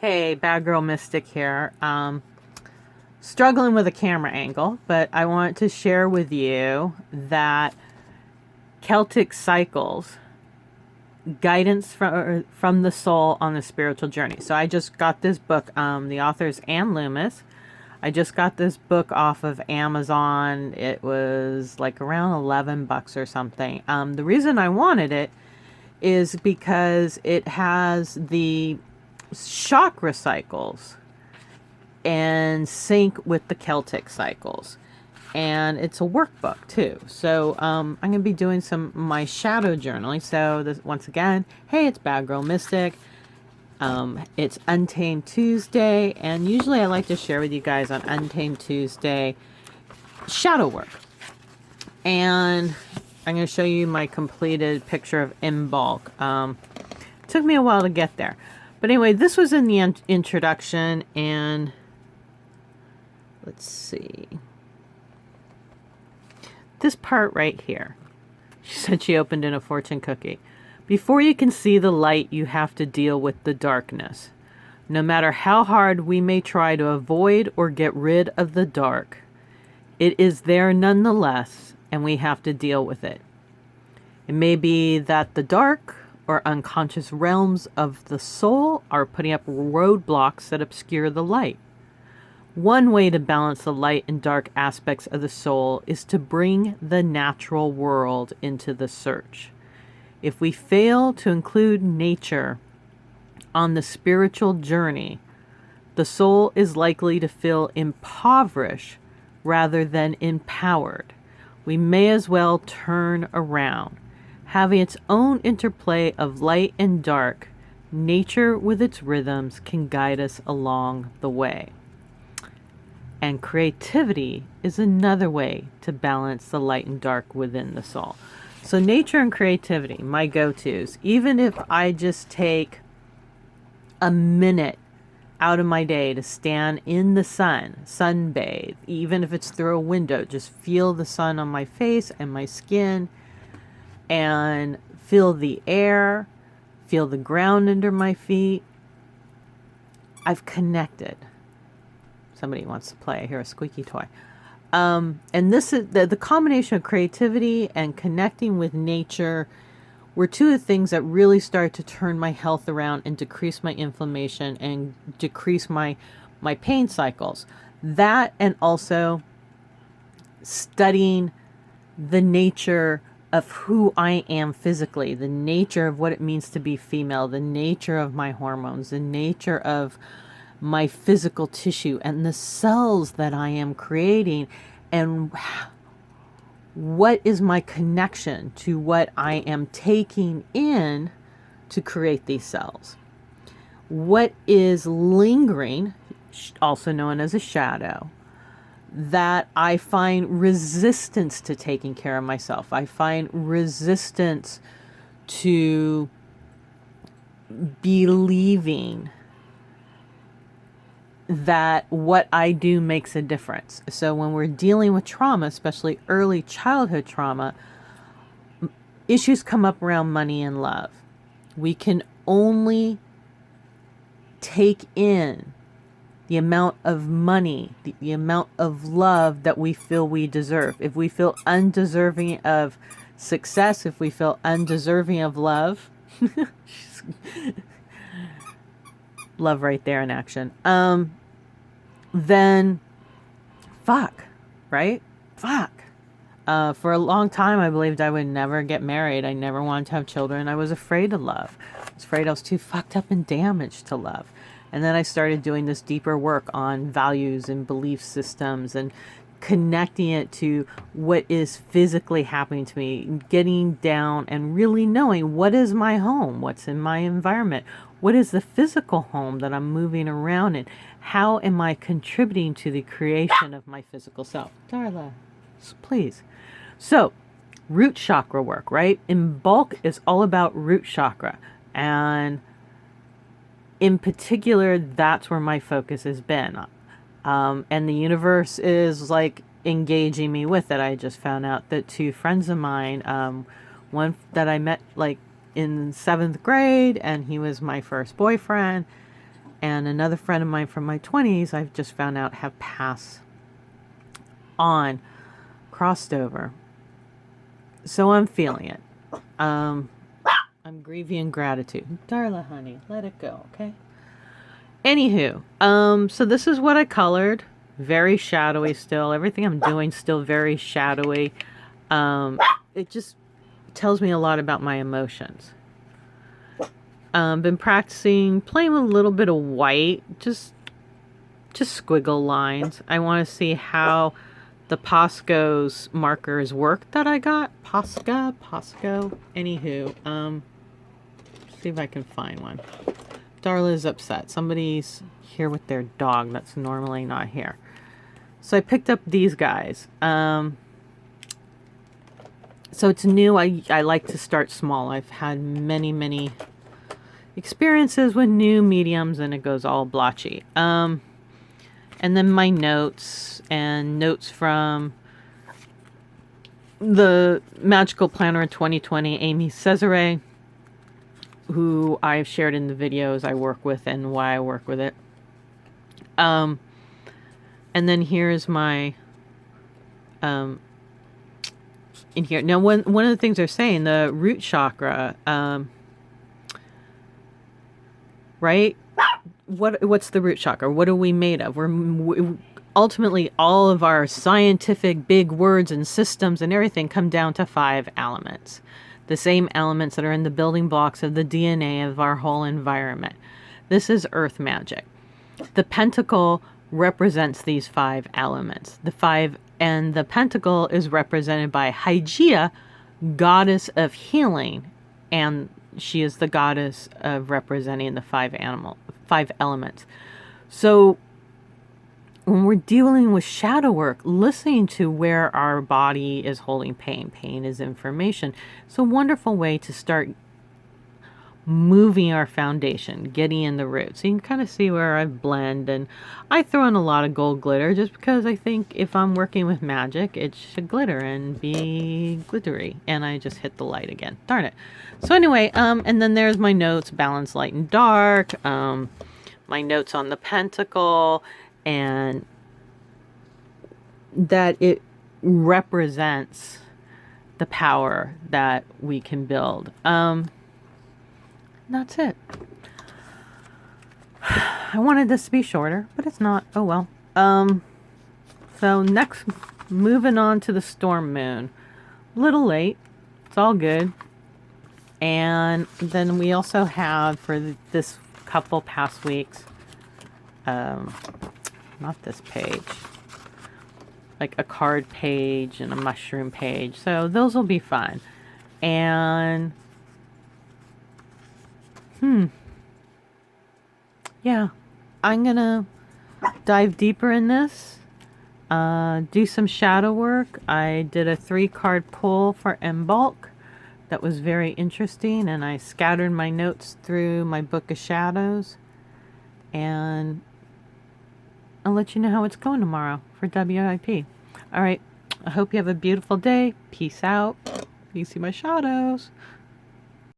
Hey, Bad Girl Mystic here. Struggling with a camera angle, but I want to share with you that Celtic cycles, guidance from the soul on the spiritual journey. So I just got this book. The author is Anne Loomis. I just got this book off of Amazon. It was like around $11 or something. The reason I wanted it is because it has the chakra cycles and sync with the Celtic cycles. And it's a workbook too. So I'm going to be doing some my shadow journaling. So this, once again, hey, it's Bad Girl Mystic. It's Untamed Tuesday, and usually I like to share with you guys on Untamed Tuesday shadow work. And I'm going to show you my completed picture of in bulk. Took me a while to get there. But anyway, this was in the introduction, and let's see. This part right here. She said she opened in a fortune cookie. Before you can see the light, you have to deal with the darkness. No matter how hard we may try to avoid or get rid of the dark, it is there nonetheless, and we have to deal with it. It may be that the dark or unconscious realms of the soul are putting up roadblocks that obscure the light. One way to balance the light and dark aspects of the soul is to bring the natural world into the search. If we fail to include nature on the spiritual journey, the soul is likely to feel impoverished rather than empowered. We may as well turn around. Having its own interplay of light and dark, nature with its rhythms can guide us along the way. And creativity is another way to balance the light and dark within the soul. So nature and creativity, my go-tos. Even if I just take a minute out of my day to stand in the sun, sunbathe, even if it's through a window, just feel the sun on my face and my skin, and feel the air, feel the ground under my feet. I've connected. Somebody wants to play. I hear a squeaky toy. And this is the combination of creativity and connecting with nature were two of the things that really started to turn my health around and decrease my inflammation and decrease my pain cycles. That, and also studying the nature of who I am physically, the nature of what it means to be female, the nature of my hormones, the nature of my physical tissue and the cells that I am creating, and what is my connection to what I am taking in to create these cells. What is lingering, also known as a shadow, that I find resistance to taking care of myself. I find resistance to believing that what I do makes a difference. So when we're dealing with trauma, especially early childhood trauma, issues come up around money and love. We can only take in the amount of money, the amount of love that we feel we deserve. If we feel undeserving of success, if we feel undeserving of love, love right there in action. Then fuck, right? Fuck. For a long time, I believed I would never get married. I never wanted to have children. I was afraid of love. I was afraid I was too fucked up and damaged to love. And then I started doing this deeper work on values and belief systems and connecting it to what is physically happening to me, getting down and really knowing what is my home, what's in my environment, what is the physical home that I'm moving around in, how am I contributing to the creation of my physical self. Darla, please. So, root chakra work, right? In bulk is all about root chakra, and in particular, that's where my focus has been. And the universe is like engaging me with it. I just found out that two friends of mine, one that I met like in 7th grade, and he was my first boyfriend, and another friend of mine from my 20s, I've just found out, have passed on, crossed over. So I'm feeling it. I'm grieving in gratitude. Darla, honey, let it go, okay? Anywho, so this is what I colored. Very shadowy still. Everything I'm doing still very shadowy. It just tells me a lot about my emotions. Been practicing playing with a little bit of white, just squiggle lines. I want to see how the Posco's markers work that I got. Posco. Anywho, see if I can find one. Darla's upset. Somebody's here with their dog that's normally not here. So I picked up these guys. So it's new. I like to start small. I've had many experiences with new mediums and it goes all blotchy. And then my notes and notes from the Magical Planner in 2020, Amy Cesare, who I've shared in the videos I work with and why I work with it. And then here's my, in here. Now, one of the things they're saying, the root chakra, right? What's the root chakra? What are we made of? We're ultimately, all of our scientific big words and systems and everything come down to 5 elements. The same elements that are in the building blocks of the DNA of our whole environment. This is earth magic. The pentacle represents these 5 elements. And the pentacle is represented by Hygeia, goddess of healing, and she is the goddess of representing the 5 elements. So when we're dealing with shadow work, listening to where our body is holding pain. Pain is information. It's a wonderful way to start moving our foundation, getting in the roots. So you can kind of see where I blend, and I throw in a lot of gold glitter just because I think if I'm working with magic, it should glitter and be glittery. And I just hit the light again. Darn it. So anyway, and then there's my notes, balance light and dark, my notes on the pentacle, and that it represents the power that we can build. That's it. I wanted this to be shorter, but it's not. Oh well. So next, moving on to the storm moon. A little late. It's all good. And then we also have for this couple past weeks, not this page, like a card page and a mushroom page. So those will be fun. And yeah, I'm gonna dive deeper in this, do some shadow work. I did a 3-card pull for M bulk that was very interesting, and I scattered my notes through my book of shadows, and I'll let you know how it's going tomorrow for WIP. All right, I hope you have a beautiful day. Peace out. You see my shadows.